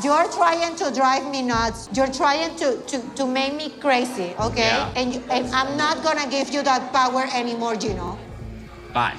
You're trying to drive me nuts. You're trying to make me crazy, okay? Yeah. And I'm not gonna give you that power anymore, Gino. Bye.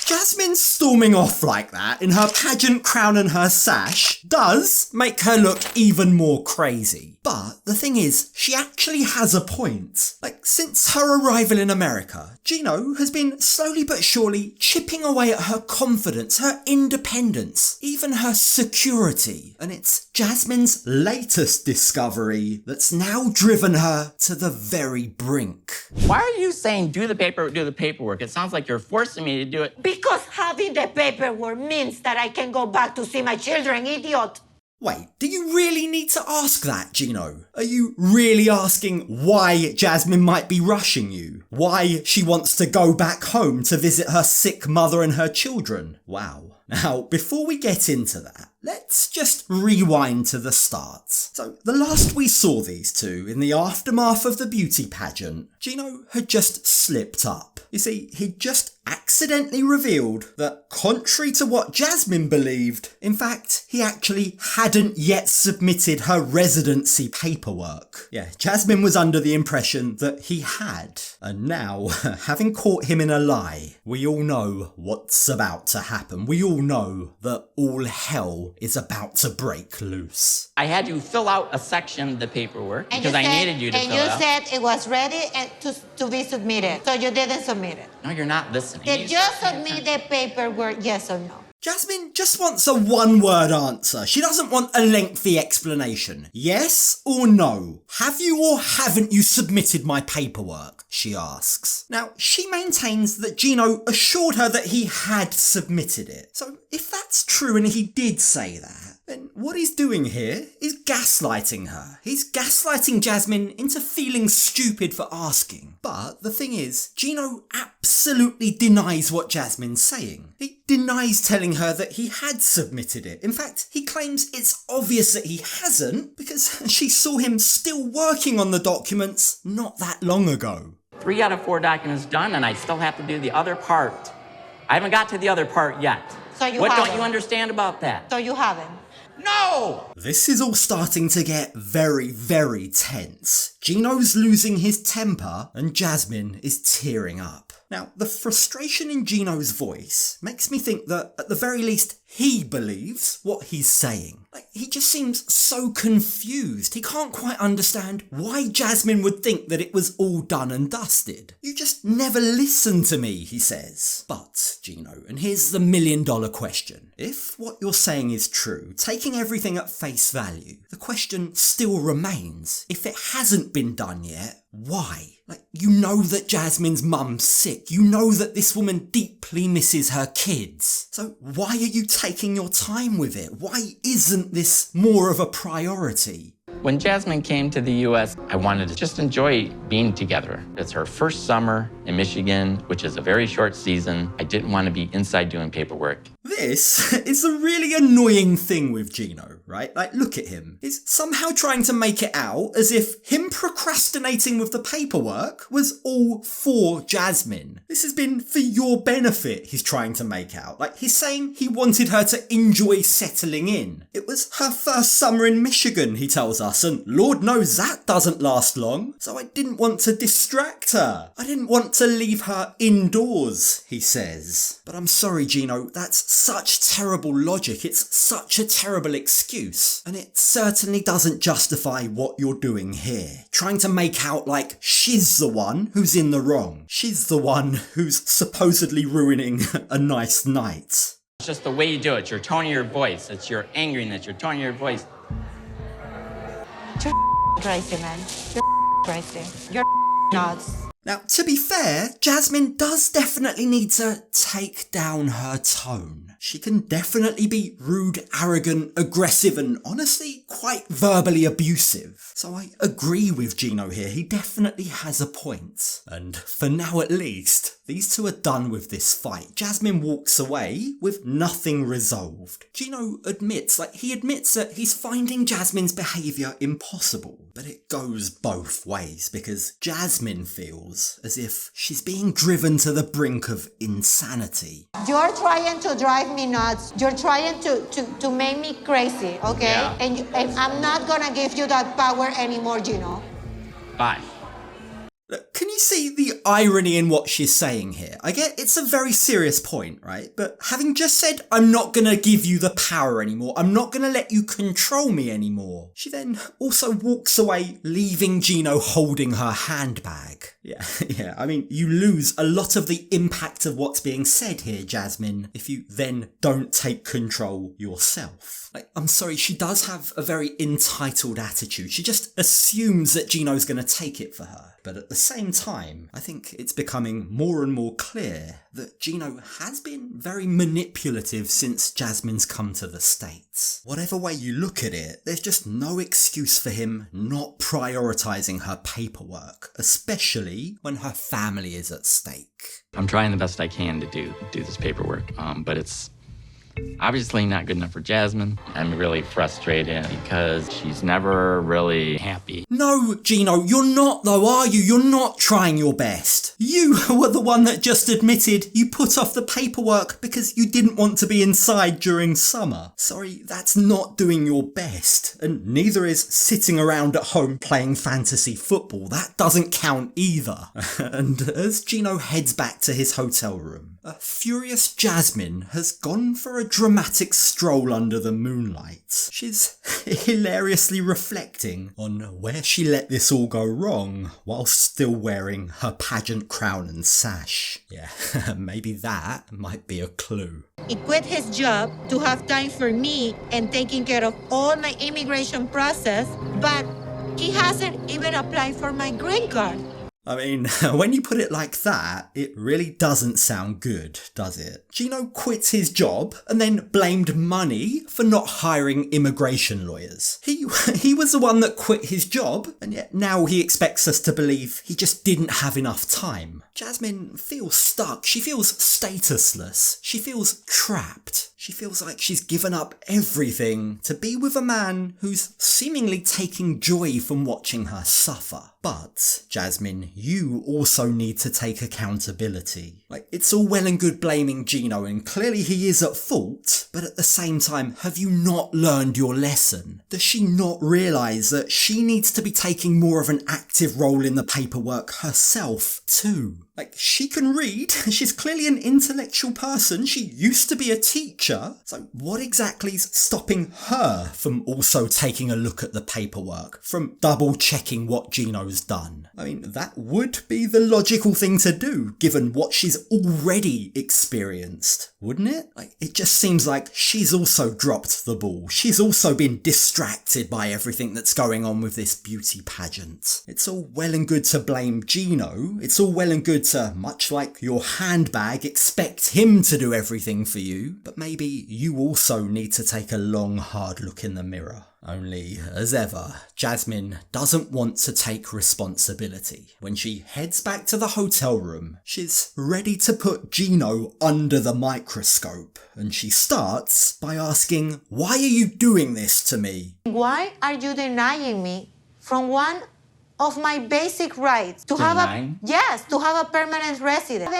Jasmine storming off like that in her pageant crown and her sash does make her look even more crazy. But the thing is, she actually has a point. Like, since her arrival in America, Gino has been slowly but surely chipping away at her confidence, her independence, even her security. And it's Jasmine's latest discovery that's now driven her to the very brink. Why are you saying do the paperwork? It sounds like you're forcing me to do it. Because having the paperwork means that I can go back to see my children, idiot. Wait, do you really need to ask that, Gino? Are you really asking why Jasmine might be rushing you? Why she wants to go back home to visit her sick mother and her children? Wow. Now, before we get into that, let's just rewind to the start. So, the last we saw these two in the aftermath of the beauty pageant, Gino had just slipped up. You see, he'd just accidentally revealed that, contrary to what Jasmine believed, in fact, he actually hadn't yet submitted her residency paperwork. Yeah, Jasmine was under the impression that he had. And now, having caught him in a lie, we all know what's about to happen. We all know that all hell is about to break loose. I had you fill out a section of the paperwork because I needed you to fill it out. And you said it was ready and to be submitted, so you didn't submit it. No, you're not listening. Did you submit the paperwork, yes or no? Jasmine just wants a one-word answer. She doesn't want a lengthy explanation. Yes or no? Have you or haven't you submitted my paperwork? She asks. Now, she maintains that Gino assured her that he had submitted it. So, if that's true and he did say that, then what he's doing here is gaslighting her. He's gaslighting Jasmine into feeling stupid for asking. But the thing is, Gino absolutely denies what Jasmine's saying. He denies telling her that he had submitted it. In fact, he claims it's obvious that he hasn't because she saw him still working on the documents not that long ago. 3 out of 4 documents done, and I still have to do the other part. I haven't got to the other part yet. So you What haven't. don't you understand about that? So you haven't. No! This is all starting to get very, very tense. Gino's losing his temper and Jasmine is tearing up. Now, the frustration in Gino's voice makes me think that, at the very least, he believes what he's saying. Like, he just seems so confused. He can't quite understand why Jasmine would think that it was all done and dusted. You just never listen to me, he says. But, Gino, and here's the $1 million question. If what you're saying is true, taking everything at face value, the question still remains. If it hasn't been done yet, why? Like, you know that Jasmine's mum's sick. You know that this woman deeply misses her kids. So why are you taking your time with it? Why isn't this more of a priority? When Jasmine came to the U.S., I wanted to just enjoy being together. It's her first summer in Michigan, which is a very short season. I didn't want to be inside doing paperwork. This is a really annoying thing with Gino, right? Like, look at him. He's somehow trying to make it out as if him procrastinating with the paperwork was all for Jasmine. This has been for your benefit, he's trying to make out. Like, he's saying he wanted her to enjoy settling in. It was her first summer in Michigan, he tells us, and Lord knows that doesn't last long. So I didn't want to distract her. I didn't want to leave her indoors, he says. But I'm sorry, Gino, that's such terrible logic. It's such a terrible excuse. And it certainly doesn't justify what you're doing here. Trying to make out like she's the one who's in the wrong. She's the one who's supposedly ruining a nice night. It's just the way you do it, your tone of your voice. It's your angeriness, your tone of your voice. You're crazy, man. You're crazy. You're nuts. Now, to be fair, Jasmine does definitely need to take down her tone. She can definitely be rude, arrogant, aggressive, and honestly, quite verbally abusive. So I agree with Gino here, he definitely has a point. And for now at least, these two are done with this fight. Jasmine walks away with nothing resolved. Gino admits that he's finding Jasmine's behaviour impossible. But it goes both ways, because Jasmine feels feels as if she's being driven to the brink of insanity. You're trying to drive me nuts. You're trying to make me crazy, okay? Yeah. And I'm not gonna give you that power anymore, Gino. Bye. Look, can you see the irony in what she's saying here? I get it's a very serious point, right? But having just said, I'm not gonna give you the power anymore, I'm not gonna let you control me anymore, she then also walks away, leaving Gino holding her handbag. Yeah, I mean, you lose a lot of the impact of what's being said here, Jasmine, if you then don't take control yourself. Like, I'm sorry, she does have a very entitled attitude. She just assumes that Gino's gonna take it for her. But at the same time, I think it's becoming more and more clear that Gino has been very manipulative since Jasmine's come to the States. Whatever way you look at it, there's just no excuse for him not prioritising her paperwork, especially when her family is at stake. I'm trying the best I can to do this paperwork, but it's obviously not good enough for Jasmine. I'm really frustrated because she's never really happy. No, Gino, you're not though, are you? You're not trying your best. You were the one that just admitted you put off the paperwork because you didn't want to be inside during summer. Sorry, that's not doing your best. And neither is sitting around at home playing fantasy football. That doesn't count either. And as Gino heads back to his hotel room, a furious Jasmine has gone for a dramatic stroll under the moonlight. She's hilariously reflecting on where she let this all go wrong whilst still wearing her pageant crown and sash. Yeah, maybe that might be a clue. He quit his job to have time for me and taking care of all my immigration process, but he hasn't even applied for my green card. I mean, when you put it like that, it really doesn't sound good, does it? Gino quits his job and then blamed money for not hiring immigration lawyers. He was the one that quit his job, and yet now he expects us to believe he just didn't have enough time. Jasmine feels stuck. She feels statusless. She feels trapped. She feels like she's given up everything to be with a man who's seemingly taking joy from watching her suffer. But, Jasmine, you also need to take accountability. Like, it's all well and good blaming Gino, and clearly he is at fault, but at the same time, have you not learned your lesson? Does she not realise that she needs to be taking more of an active role in the paperwork herself, too? Like, she can read, she's clearly an intellectual person, she used to be a teacher, so what exactly is stopping her from also taking a look at the paperwork, from double checking what Gino's done? I mean, that would be the logical thing to do, given what she's already experienced, wouldn't it? Like, it just seems like she's also dropped the ball, she's also been distracted by everything that's going on with this beauty pageant. It's all well and good to blame Gino, it's all well and good to, much like your handbag, expect him to do everything for you, but maybe you also need to take a long, hard look in the mirror. Only, as ever, Jasmine doesn't want to take responsibility. When she heads back to the hotel room, she's ready to put Gino under the microscope, and she starts by asking, "Why are you doing this to me? Why are you denying me from one of my basic rights to have a permanent residence?"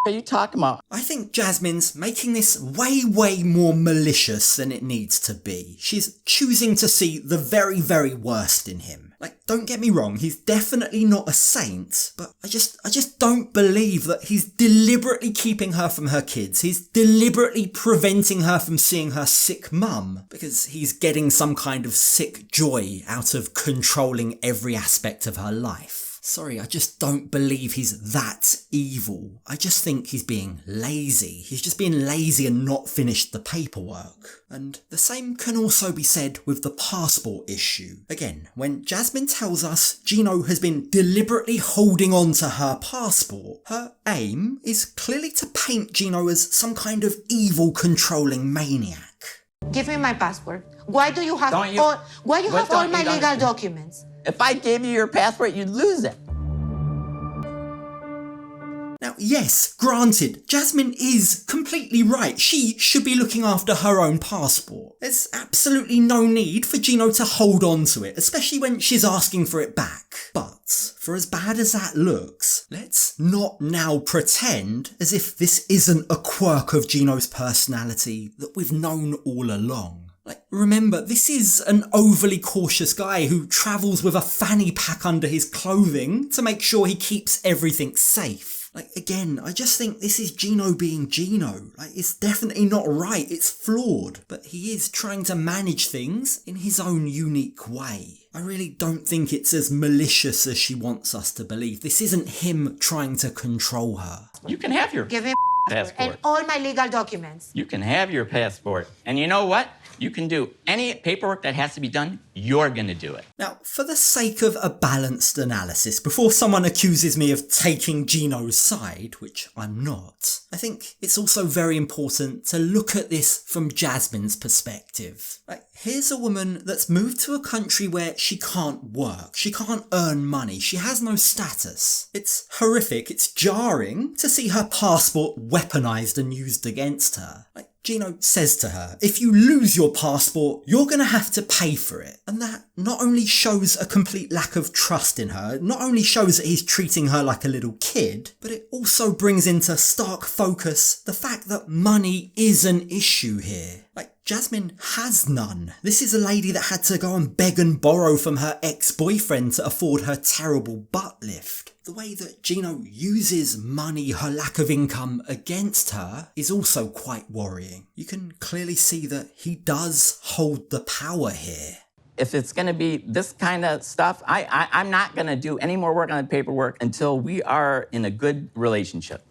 What are you talking about? I think Jasmine's making this way more malicious than it needs to be. She's choosing to see the very worst in him. Like, don't get me wrong, he's definitely not a saint, but I just don't believe that he's deliberately keeping her from her kids. He's deliberately preventing her from seeing her sick mum because he's getting some kind of sick joy out of controlling every aspect of her life. Sorry, I just don't believe he's that evil. I just think he's being lazy. He's just being lazy and not finished the paperwork. And the same can also be said with the passport issue. Again, when Jasmine tells us Gino has been deliberately holding on to her passport, her aim is clearly to paint Gino as some kind of evil controlling maniac. Give me my passport. Why do you have all my legal documents? If I gave you your passport, you'd lose it. Now, yes, granted, Jasmine is completely right. She should be looking after her own passport. There's absolutely no need for Gino to hold on to it, especially when she's asking for it back. But for as bad as that looks, let's not now pretend as if this isn't a quirk of Gino's personality that we've known all along. Like, remember, this is an overly cautious guy who travels with a fanny pack under his clothing to make sure he keeps everything safe. Like, again, I just think this is Gino being Gino. Like, it's definitely not right, it's flawed. But he is trying to manage things in his own unique way. I really don't think it's as malicious as she wants us to believe. This isn't him trying to control her. You can have your Give me passport. and all my legal documents. You can have your passport. And you know what? You can do any paperwork that has to be done, you're going to do it. Now, for the sake of a balanced analysis, before someone accuses me of taking Gino's side, which I'm not, I think it's also very important to look at this from Jasmine's perspective. Like, here's a woman that's moved to a country where she can't work, she can't earn money, she has no status. It's horrific, it's jarring to see her passport weaponized and used against her. Like, Gino says to her, if you lose your passport, you're going to have to pay for it. And that not only shows a complete lack of trust in her, not only shows that he's treating her like a little kid, but it also brings into stark focus the fact that money is an issue here. Like, Jasmine has none. This is a lady that had to go and beg and borrow from her ex-boyfriend to afford her terrible butt lift. The way that Gino uses money, her lack of income, against her is also quite worrying. You can clearly see that he does hold the power here. If it's going to be this kind of stuff, I'm not going to do any more work on the paperwork until we are in a good relationship.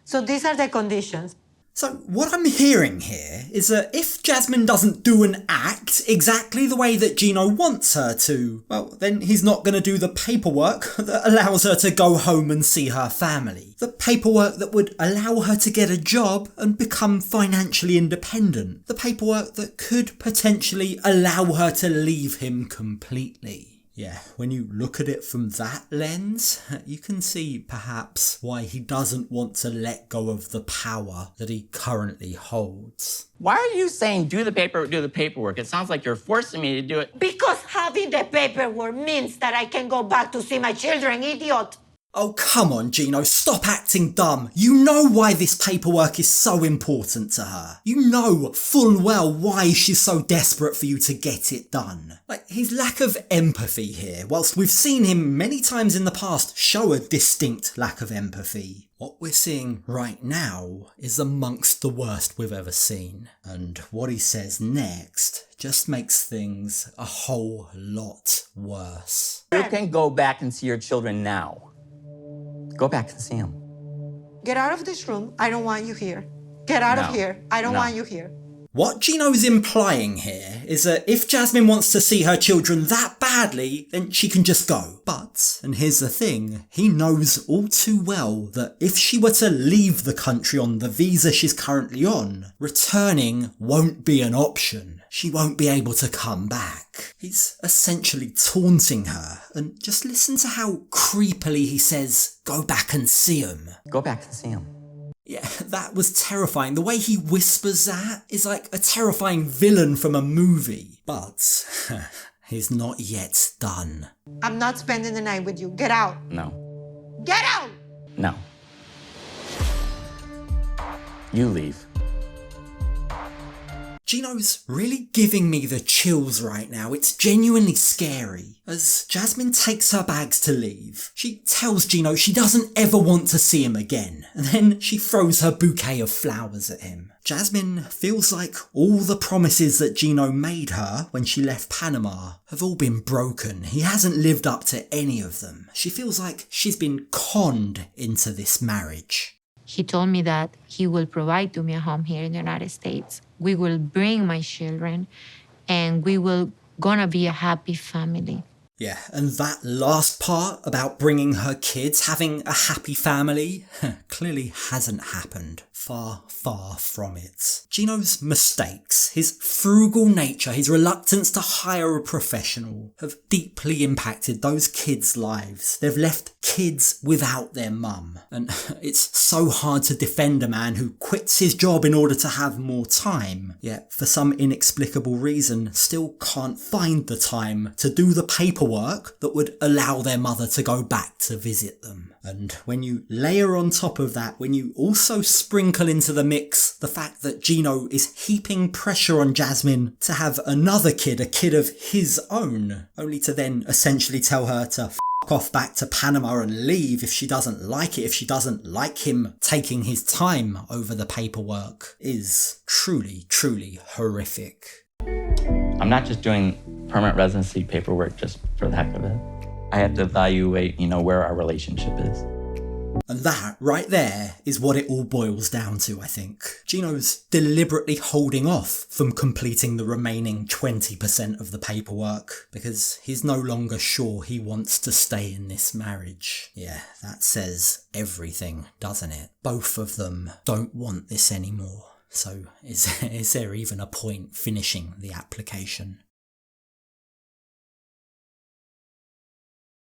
So these are the conditions. So what I'm hearing here is that if Jasmine doesn't do an act exactly the way that Gino wants her to, well, then he's not going to do the paperwork that allows her to go home and see her family. The paperwork that would allow her to get a job and become financially independent. The paperwork that could potentially allow her to leave him completely. Yeah, when you look at it from that lens, you can see perhaps why he doesn't want to let go of the power that he currently holds. Why are you saying do the paperwork? It sounds like you're forcing me to do it. Because having the paperwork means that I can go back to see my children, idiot. Oh, come on, Gino, stop acting dumb. You know why this paperwork is so important to her. You know full well why she's so desperate for you to get it done. Like, his lack of empathy here, whilst we've seen him many times in the past show a distinct lack of empathy, what we're seeing right now is amongst the worst we've ever seen. And what he says next just makes things a whole lot worse. You can go back and see your children now. Go back and see him. Get out of this room. I don't want you here. Get out of here. I don't want you here. What Gino's implying here is that if Jasmine wants to see her children that badly, then she can just go. But, and here's the thing, he knows all too well that if she were to leave the country on the visa she's currently on, returning won't be an option. She won't be able to come back. He's essentially taunting her, and just listen to how creepily he says, go back and see him. Go back and see him. Yeah, that was terrifying. The way he whispers that is like a terrifying villain from a movie. But he's not yet done. I'm not spending the night with you. Get out. No. Get out! No. You leave. Gino's really giving me the chills right now. It's genuinely scary. As Jasmine takes her bags to leave, she tells Gino she doesn't ever want to see him again, and then she throws her bouquet of flowers at him. Jasmine feels like all the promises that Gino made her when she left Panama have all been broken. He hasn't lived up to any of them. She feels like she's been conned into this marriage. He told me that he will provide to me a home here in the United States. We will bring my children and we will gonna be a happy family. Yeah, and that last part about bringing her kids, having a happy family, clearly hasn't happened. Far, far from it. Gino's mistakes, his frugal nature, his reluctance to hire a professional have deeply impacted those kids' lives. They've left kids without their mum. And it's so hard to defend a man who quits his job in order to have more time, yet for some inexplicable reason still can't find the time to do the paperwork that would allow their mother to go back to visit them. And when you layer on top of that, when you also sprinkle into the mix the fact that Gino is heaping pressure on Jasmine to have another kid, a kid of his own, only to then essentially tell her to f*** off back to Panama and leave if she doesn't like it, if she doesn't like him taking his time over the paperwork, is truly, truly horrific. I'm not just doing permanent residency paperwork just for the heck of it. I have to evaluate, where our relationship is. And that, right there, is what it all boils down to, I think. Gino's deliberately holding off from completing the remaining 20% of the paperwork because he's no longer sure he wants to stay in this marriage. Yeah, that says everything, doesn't it? Both of them don't want this anymore. So is there even a point finishing the application?